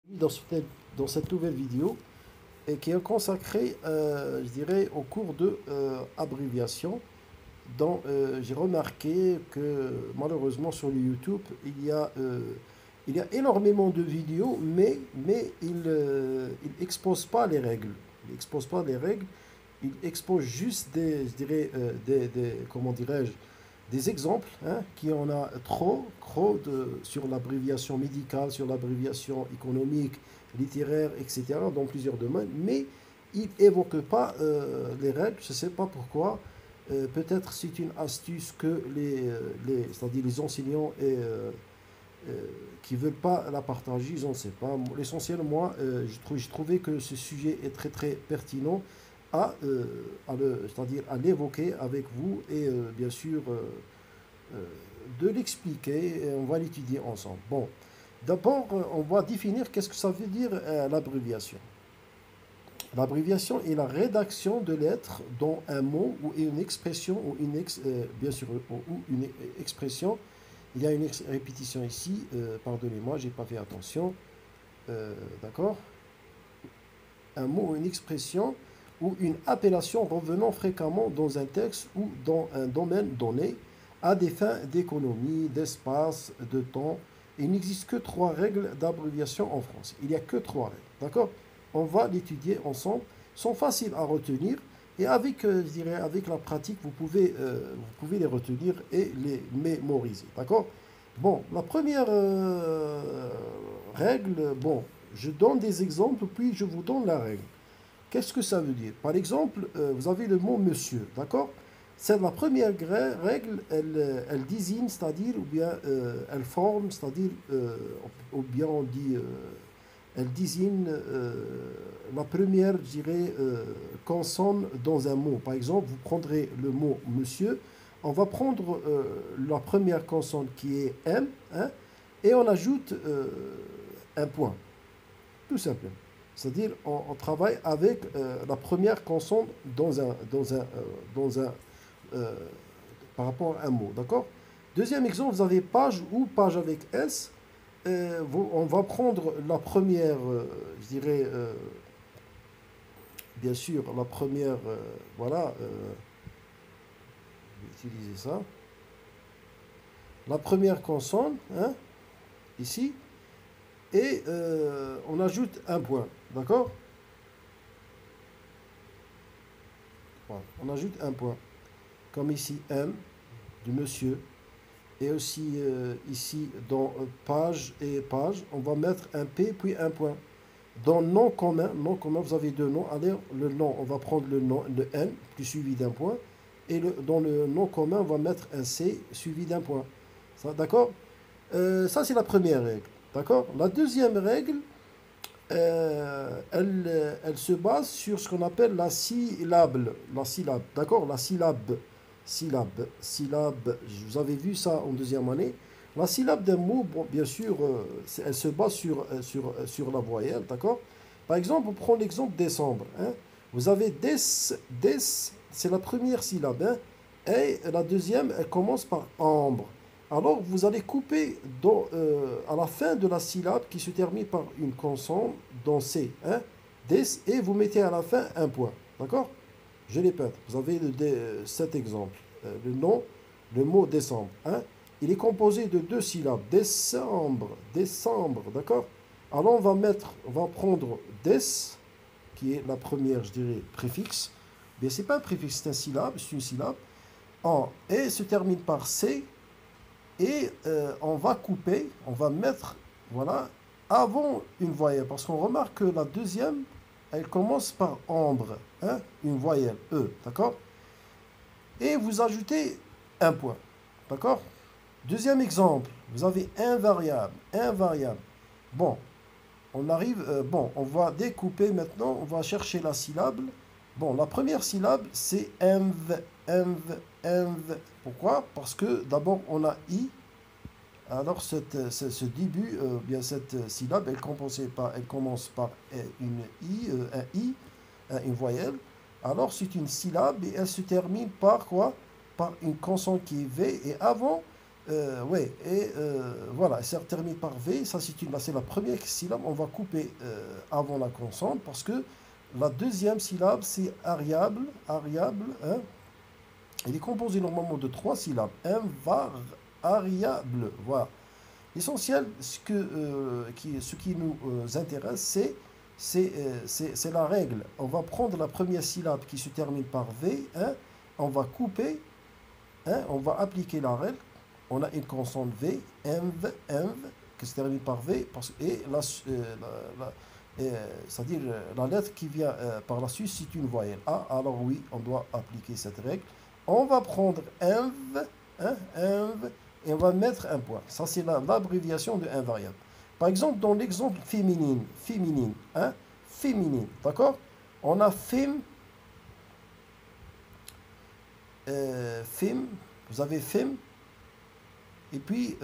Dans cette nouvelle vidéo et qui est consacrée, je dirais, au cours de abréviation. Donc, j'ai remarqué que malheureusement sur le YouTube, il y a énormément de vidéos, mais il expose pas les règles. Il expose pas les règles, il expose juste des, je dirais, comment dirais-je, des exemples, hein, qui en a trop sur l'abréviation médicale, sur l'abréviation économique, littéraire, etc., dans plusieurs domaines, mais il n'évoque pas les règles, je ne sais pas pourquoi. Peut-être c'est une astuce que c'est-à-dire les enseignants euh, qui ne veulent pas la partager, je ne sais pas. L'essentiel, moi, je trouvais que ce sujet est très pertinent c'est-à-dire à l'évoquer avec vous et bien sûr euh, de l'expliquer et on va l'étudier ensemble. Bon, d'abord, on va définir qu'est-ce que ça veut dire l'abréviation. L'abréviation est la rédaction de lettres dont un mot ou une expression ou bien sûr ou une expression. Il y a une répétition ici. Pardonnez-moi, j'ai pas fait attention. D'accord. Un mot ou une expression ou une appellation revenant fréquemment dans un texte ou dans un domaine donné à des fins d'économie, d'espace, de temps. Il n'existe que trois règles d'abréviation en France. Il n'y a que trois règles. D'accord. On va l'étudier ensemble. Ils sont faciles à retenir et avec, je dirais, avec la pratique, vous pouvez les retenir et les mémoriser. D'accord. Bon, la première règle, bon, je donne des exemples, puis je vous donne la règle. Qu'est-ce que ça veut dire? Par exemple, vous avez le mot monsieur, d'accord? C'est la première règle, elle désigne, c'est-à-dire, ou bien elle forme, c'est-à-dire, ou bien on dit, elle désigne la première, je dirais, consonne dans un mot. Par exemple, vous prendrez le mot monsieur, on va prendre la première consonne qui est M, hein, et on ajoute un point, tout simplement. C'est-à-dire, on travaille avec la première consonne dans un, euh, par rapport à un mot, d'accord? Deuxième exemple, vous avez page ou page avec S. On va prendre la première, je dirais, bien sûr, la première, voilà, je vais utiliser ça. La première consonne, hein, ici, et on ajoute un point, d'accord? Voilà, on ajoute un point, comme ici M, du monsieur, et aussi ici dans page et page, on va mettre un P puis un point. Dans nom commun, vous avez deux noms. Alors, le nom, on va prendre le nom, le N, puis suivi d'un point. Et dans le nom commun, on va mettre un C suivi d'un point. D'accord? Ça, c'est la première règle. D'accord? La deuxième règle, elle se base sur ce qu'on appelle la syllabe. La syllabe. D'accord? La syllabe. Syllabe. Vous avez vu ça en deuxième année. La syllabe d'un mot, bon, bien sûr, elle se base sur la voyelle, d'accord? Par exemple, on prend l'exemple décembre, hein. Vous avez des, c'est la première syllabe, hein, et la deuxième, elle commence par ambre. Alors, vous allez couper à la fin de la syllabe qui se termine par une consonne dans C, hein, des, et vous mettez à la fin un point, d'accord? Je répète, vous avez cet exemple, le nom, le mot décembre, hein. Il est composé de deux syllabes. Décembre, d'accord? Alors on va prendre des, qui est la première, je dirais, préfixe. Mais c'est pas un préfixe, c'est un syllabe, c'est une syllabe. En, et se termine par C. Et on va couper, on va mettre, voilà, avant une voyelle. Parce qu'on remarque que la deuxième, elle commence par ambre, hein, une voyelle, E, d'accord? Et vous ajoutez un point, d'accord? Deuxième exemple, vous avez invariable, invariable. Bon, on arrive, bon, on va découper maintenant, on va chercher la syllabe. Bon, la première syllabe, c'est env. Pourquoi? Parce que d'abord, on a I. Alors, ce début, bien cette syllabe, elle commence par une I, un I, une voyelle. Alors, c'est une syllabe et elle se termine par quoi? Par une consonne qui est V. Et avant, Ouais, et voilà, ça termine par V, ça c'est la première syllabe, on va couper avant la consonne parce que la deuxième syllabe c'est ariable, ariable, hein, il est composé normalement de trois syllabes, invariable, voilà. L'essentiel, ce qui nous intéresse, c'est la règle. On va prendre la première syllabe qui se termine par V, hein, on va couper, hein, on va appliquer la règle. On a une consonne V, qui se termine par V, et c'est-à-dire la lettre qui vient par la suite, c'est une voyelle A. Alors oui, on doit appliquer cette règle. On va prendre env, hein, env, et on va mettre un point. Ça, c'est l'abréviation de invariable. Par exemple, dans l'exemple féminine, féminine, hein, féminine, d'accord? On a fem, vous avez fem, et puis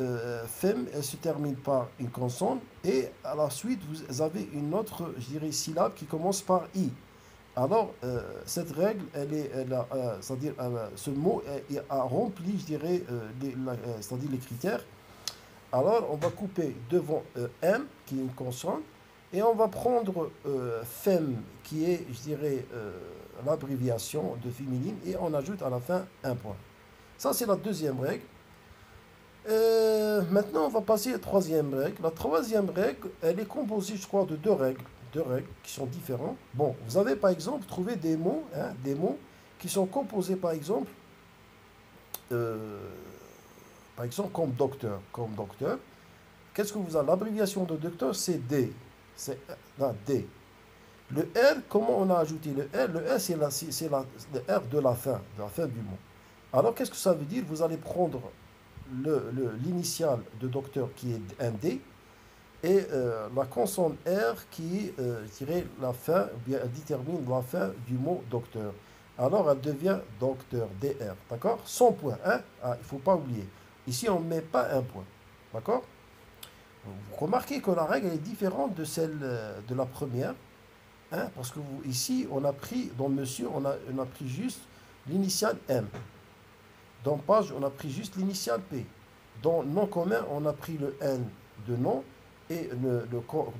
fem, elle se termine par une consonne, et à la suite, vous avez une autre, je dirais, syllabe qui commence par I. Alors, cette règle, c'est-à-dire ce mot a rempli, je dirais, c'est-à-dire les critères. Alors, on va couper devant M, qui est une consonne, et on va prendre fem, qui est, je dirais, l'abréviation de féminine, et on ajoute à la fin un point. Ça, c'est la deuxième règle. Maintenant, on va passer à la troisième règle. La troisième règle, elle est composée, je crois, de deux règles qui sont différentes. Bon, vous avez par exemple trouvé des mots qui sont composés euh, par exemple comme docteur. Comme docteur. Qu'est-ce que vous avez? L'abréviation de docteur, c'est D. C'est là, D. Le R, comment on a ajouté le R? Le R, le R de la fin du mot. Alors, qu'est-ce que ça veut dire? Vous allez prendre l'initiale de docteur qui est un D, et la consonne R qui, je dirais, la fin, ou bien elle détermine la fin du mot docteur. Alors elle devient docteur, DR, d'accord? Sans point, hein? Ah, il ne faut pas oublier. Ici, on ne met pas un point, d'accord? Vous remarquez que la règle est différente de celle de la première, hein? Parce que ici, on a pris, dans monsieur, on a pris juste l'initiale M. Dans page, on a pris juste l'initiale P. Dans nom commun, on a pris le N de nom, et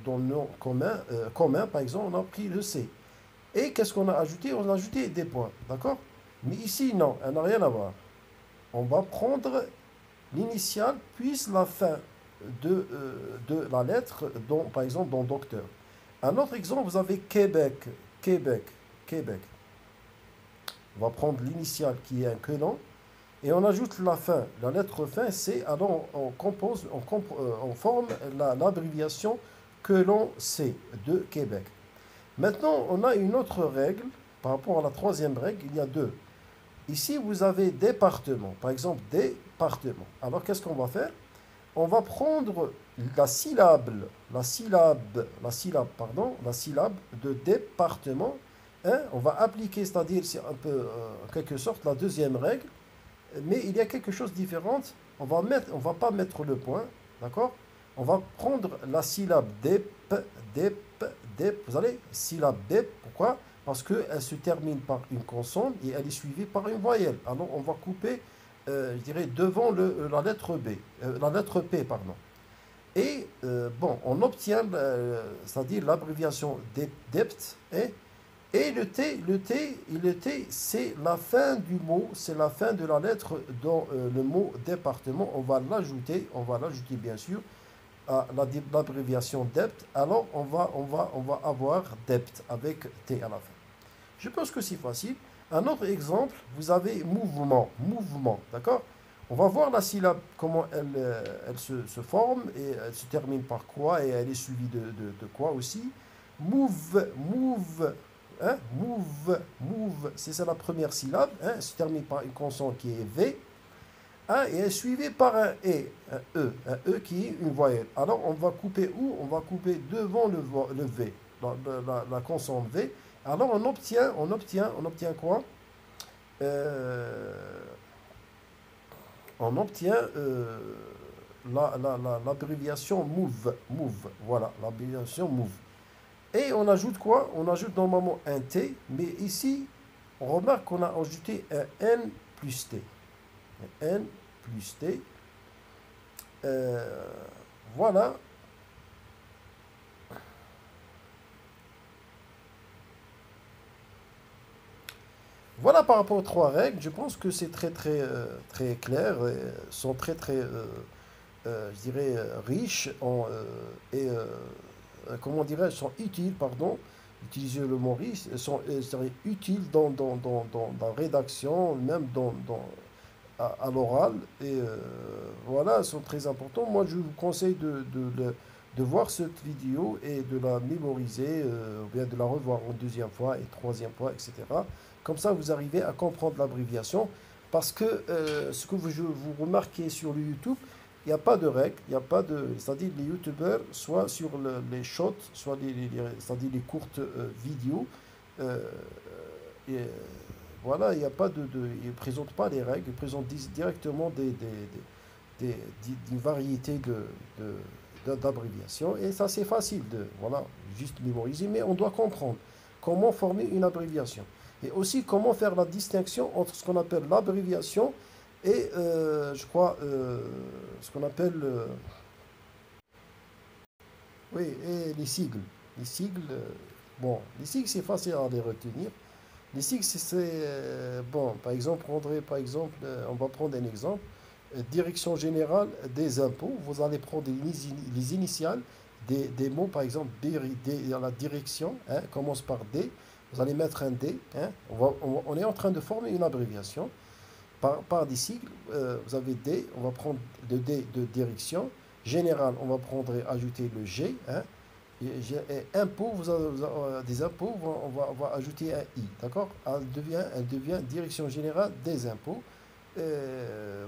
dans le nom commun, par exemple, on a pris le C. Et qu'est-ce qu'on a ajouté? On a ajouté des points, d'accord? Mais ici, non, elle n'a rien à voir. On va prendre l'initiale, puis la fin de la lettre, par exemple, dans docteur. Un autre exemple, vous avez Québec, Québec, Québec. On va prendre l'initiale qui est un quenon, et on ajoute la fin, la lettre fin, c'est, alors on forme l'abréviation que l'on sait de Québec. Maintenant, on a une autre règle, par rapport à la troisième règle, il y a deux. Ici, vous avez département, par exemple, département. Alors, qu'est-ce qu'on va faire? On va prendre la syllabe de département, hein, on va appliquer, c'est-à-dire, c'est un peu, en quelque sorte, la deuxième règle. Mais il y a quelque chose de différent. On va pas mettre le point, d'accord? On va prendre la syllabe dep, dep, dep. Vous allez, syllabe dep, pourquoi? Parce qu'elle se termine par une consonne et elle est suivie par une voyelle. Alors on va couper, je dirais, devant la lettre B, la lettre P, pardon. Et bon, on obtient, c'est-à-dire l'abréviation dept, et le T, c'est la fin du mot, c'est la fin de la lettre dans le mot département. On va l'ajouter bien sûr à l'abréviation dept. Alors on va avoir dept avec T à la fin. Je pense que c'est facile. Un autre exemple, vous avez mouvement, d'accord? On va voir la syllabe, comment elle se forme, et elle se termine par quoi, et elle est suivie de quoi aussi. Move, hein, c'est ça la première syllabe, hein, elle se termine par une consonne qui est V, hein, et elle est suivie par un E qui est une voyelle. Alors on va couper où? On va couper devant le V, la consonne V. Alors on obtient quoi? Euh, on obtient l'abréviation move, voilà, l'abréviation move. Et on ajoute quoi? On ajoute normalement un T, mais ici, on remarque qu'on a ajouté un N plus T. Un N plus T. Euh, voilà. Voilà par rapport aux trois règles, je pense que c'est très clair, et sont je dirais, riches comment dirais-je, sont utiles, pardon, utiliser le mot riche, sont je dirais, utiles dans la rédaction, même à l'oral. Et voilà, sont très importants. Moi, je vous conseille de voir cette vidéo et de la mémoriser, ou bien de la revoir une deuxième fois et troisième fois, etc. Comme ça, vous arrivez à comprendre l'abréviation. Parce que ce que vous remarquez sur le YouTube, il n'y a pas de règles, il n'y a pas de. C'est-à-dire les youtubeurs, soit sur les shorts, soit c'est-à-dire les courtes vidéos, euh, et, voilà, il n'y a pas ils ne présentent pas les règles, ils présentent directement une variété d'abréviations. Et ça, c'est facile de, voilà, juste mémoriser, mais on doit comprendre comment former une abréviation. Et aussi comment faire la distinction entre ce qu'on appelle l'abréviation et, je crois, ce qu'on appelle, oui, et les sigles. Les sigles, bon, les sigles, c'est facile à les retenir. Les sigles, bon, par exemple, on va prendre un exemple. Direction générale des impôts. Vous allez prendre les initiales des mots, par exemple, la direction, hein, commence par D. Vous allez mettre un D. Hein, on est en train de former une abréviation par des sigles. Vous avez D, on va prendre le D de direction. Général, on va prendre et ajouter le G. Hein, et impôt, des impôts, on va ajouter un I, d'accord? Elle devient direction générale des impôts.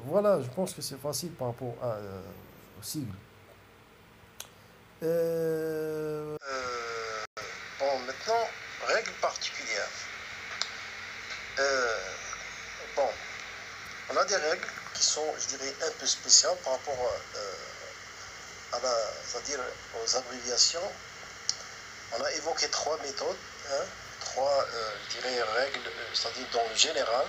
Voilà, je pense que c'est facile par rapport au sigle. Bon, maintenant, règles particulières. Euh, bon, on a des règles qui sont, je dirais, un peu spéciales par rapport c'est-à-dire aux abréviations. On a évoqué trois méthodes, hein, trois, je dirais, règles, c'est-à-dire dans le général.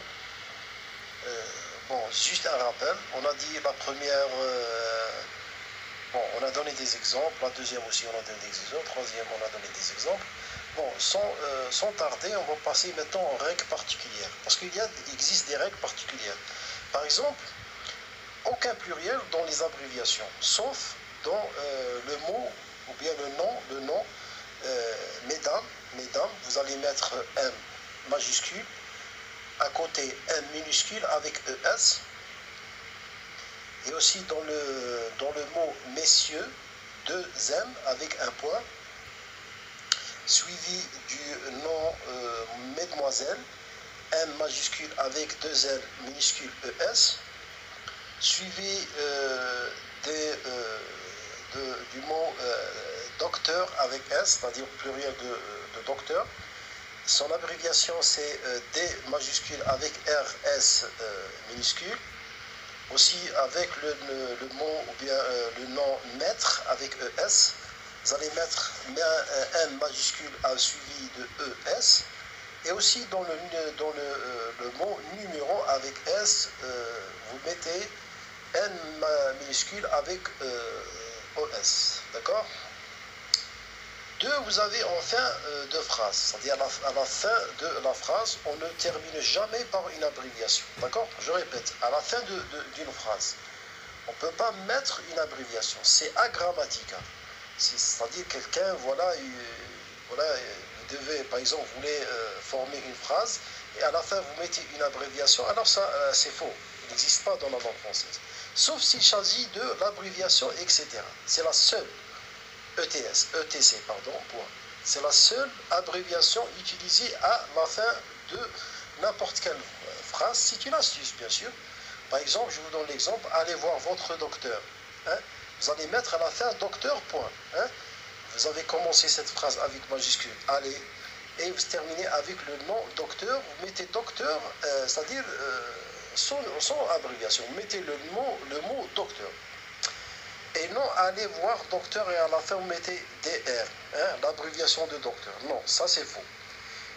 Bon, juste un rappel, on a dit la première, bon, on a donné des exemples, la deuxième aussi on a donné des exemples, troisième on a donné des exemples. Bon, sans tarder, on va passer maintenant aux règles particulières, parce qu'il existe des règles particulières. Par exemple, aucun pluriel dans les abréviations, sauf dans le mot ou bien le nom, mesdames, vous allez mettre M majuscule, à côté M minuscule avec ES, et aussi dans le mot messieurs, deux M avec un point, suivi du nom mesdemoiselles, M majuscule avec deux L minuscule ES, suivi du mot docteur avec S, c'est-à-dire pluriel de docteur. Son abréviation c'est D majuscule avec RS minuscule. Aussi avec le mot ou bien le nom maître avec ES. Vous allez mettre un M majuscule suivi de ES. Et aussi dans le mot numéro avec S, vous mettez N minuscule avec OS. D'accord? Deux, vous avez en fin de phrase, c'est-à-dire à la fin de la phrase, on ne termine jamais par une abréviation. D'accord? Je répète, à la fin d'une phrase, on ne peut pas mettre une abréviation. C'est agrammatical. C'est-à-dire quelqu'un, voilà, vous devez, par exemple, vous voulez former une phrase, et à la fin, vous mettez une abréviation. Alors ça, c'est faux. Il n'existe pas dans la langue française. Sauf s'il s'agit de l'abréviation, etc. C'est la seule. ETC, pardon, point. C'est la seule abréviation utilisée à la fin de n'importe quelle phrase. C'est une astuce, bien sûr. Par exemple, je vous donne l'exemple, allez voir votre docteur. Hein? Vous allez mettre à la fin docteur, point. Hein? Vous avez commencé cette phrase avec majuscule, allez, et vous terminez avec le nom docteur. Vous mettez docteur, c'est-à-dire sans abréviation. Vous mettez le mot docteur. Et non, allez voir docteur et à la fin vous mettez DR, hein, l'abréviation de docteur. Non, ça c'est faux.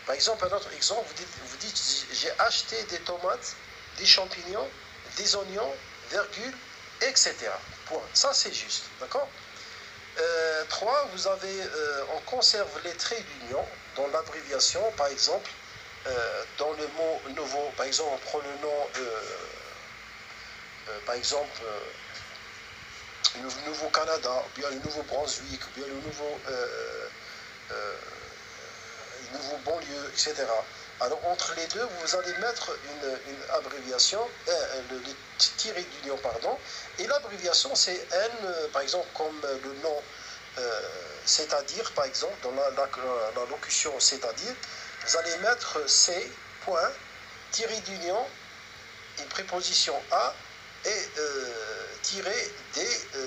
Par exemple, un autre exemple, vous dites j'ai acheté des tomates, des champignons, des oignons, virgule, etc. point. Ça, c'est juste, d'accord. 3, on conserve les traits d'union dans l'abréviation, par exemple, dans le mot nouveau, par exemple, on prend le nom, par exemple, le Nouveau-Canada, ou bien le Nouveau-Brunswick, ou bien le nouveau banlieue, etc. Alors, entre les deux, vous allez mettre une abréviation, le tiré d'union, pardon, et l'abréviation, c'est N, par exemple, comme le nom, c'est-à-dire, par exemple, dans la locution c'est-à-dire, vous allez mettre C, point, tiré d'union, une préposition A, et tirer D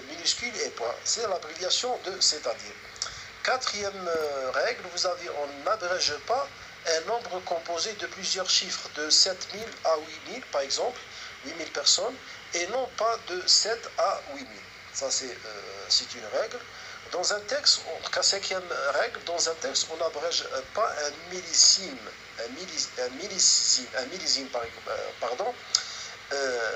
minuscule et point. C'est l'abréviation de c'est-à-dire. 4e règle, on n'abrège pas un nombre composé de plusieurs chiffres de 7000 à 8000, par exemple, 8000 personnes, et non pas de 7 à 8000. Ça, c'est une règle. Dans un texte, en tout cas, 5e règle, dans un texte, on n'abrège pas un millésime, pardon.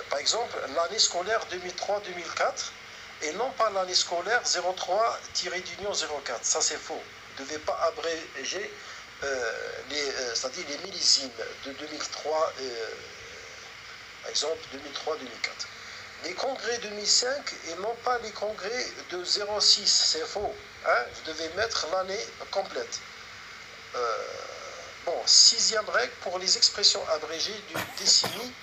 Par exemple, l'année scolaire 2003-2004 et non pas l'année scolaire 03-d'union 04. Ça, c'est faux. Vous ne devez pas abréger c'est-à-dire les millésimes de 2003, par exemple 2003-2004. Les congrès 2005 et non pas les congrès de 06. C'est faux. Hein? Vous devez mettre l'année complète. Bon, 6e règle, pour les expressions abrégées d'une décennie,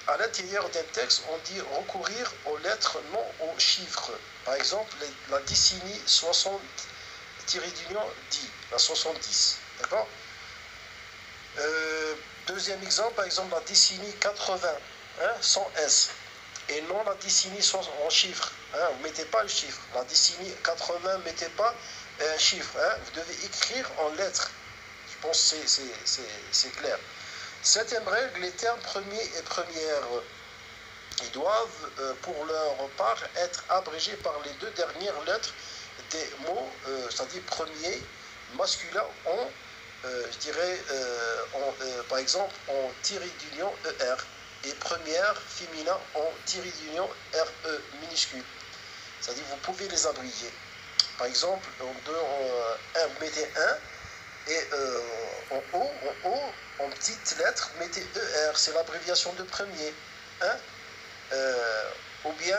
à l'intérieur d'un texte, on dit recourir aux lettres, non aux chiffres. Par exemple, la décennie 60-d'union 10, la 70. D'accord. Deuxième exemple, par exemple, la décennie 80, hein, sans S. Et non la décennie en chiffres. Hein, vous ne mettez pas le chiffre. La décennie 80, ne mettez pas un chiffre. Hein, vous devez écrire en lettres. Je pense que c'est clair. 7e règle, les termes premiers et premières, ils doivent, pour leur part, être abrégés par les 2 dernières lettres des mots, c'est-à-dire premier, masculin, je dirais, par exemple, en tiré d'union ER, et première, féminin, en tiré d'union RE minuscule. C'est-à-dire, vous pouvez les abréger. Par exemple, vous mettez 1, et en haut, en petites lettres, mettez ER, c'est l'abréviation de premier. Hein? Ou bien,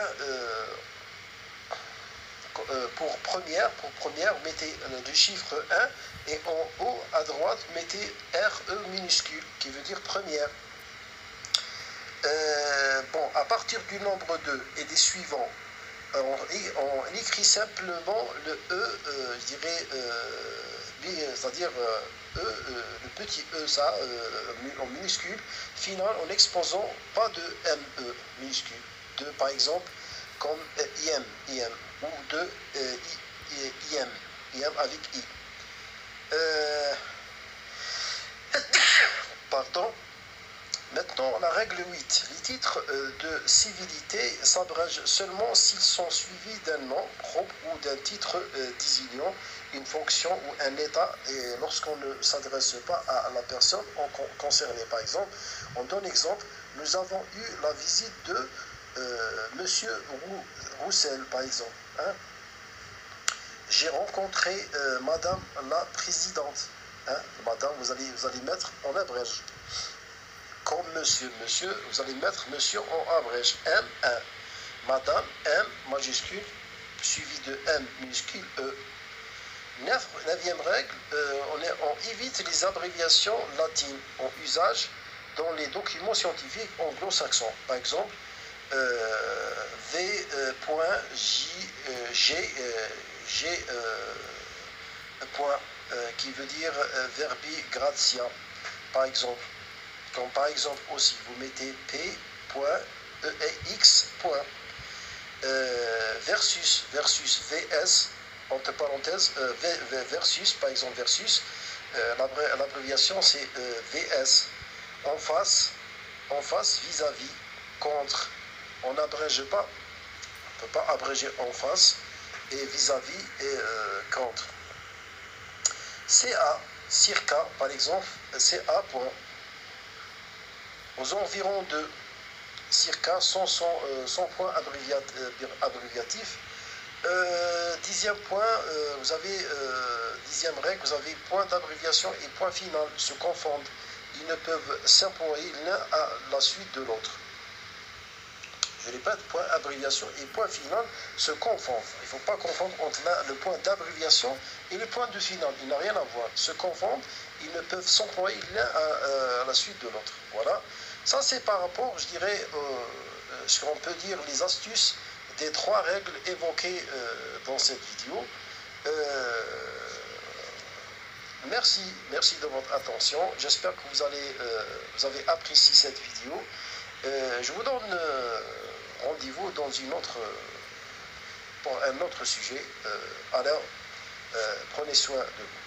pour première, mettez le chiffre 1, et en haut, à droite, mettez RE minuscule, qui veut dire première. Bon, à partir du nombre 2 et des suivants, on écrit simplement le E, je dirais, c'est-à-dire le petit E, ça, en minuscule, final, en exposant pas de ME minuscule. De, par exemple, comme IM, ou de IM avec I. Pardon. Maintenant, la règle 8. Les titres de civilité s'abrègent seulement s'ils sont suivis d'un nom propre ou d'un titre désignant une fonction ou un état, et lorsqu'on ne s'adresse pas à la personne concernée. Par exemple, on donne exemple, nous avons eu la visite de Monsieur Roussel, par exemple. Hein? J'ai rencontré Madame la Présidente. Hein? Madame, vous allez mettre en abrège. Comme monsieur, vous allez mettre monsieur en abrège. M1. Madame, M majuscule, suivi de M minuscule E. 9e règle, on évite les abréviations latines en usage dans les documents scientifiques anglo-saxons. Par exemple, V.G. Qui veut dire verbi gratia, par exemple. Comme par exemple aussi, vous mettez P.EX. Versus, VS, entre parenthèses, versus, par exemple, versus, l'abréviation c'est VS. En face, vis-à-vis, contre. On n'abrège pas, on ne peut pas abréger en face, et vis-à-vis et contre. CA, circa, par exemple, CA point. Aux environs de circa 100 points abréviatifs. Dixième point, vous avez, dixième règle, vous avez point d'abréviation et point final se confondent. Ils ne peuvent s'employer l'un à la suite de l'autre. Je répète, point abréviation et point final se confondent. Il ne faut pas confondre entre le point d'abréviation et le point de final. Il n'a rien à voir. Se confondent, ils ne peuvent s'employer l'un à la suite de l'autre. Voilà. Ça, c'est par rapport, je dirais, ce qu'on peut dire, les astuces des trois règles évoquées dans cette vidéo. Merci de votre attention. J'espère que vous avez apprécié cette vidéo. Je vous donne rendez-vous dans pour un autre sujet. Alors, prenez soin de vous.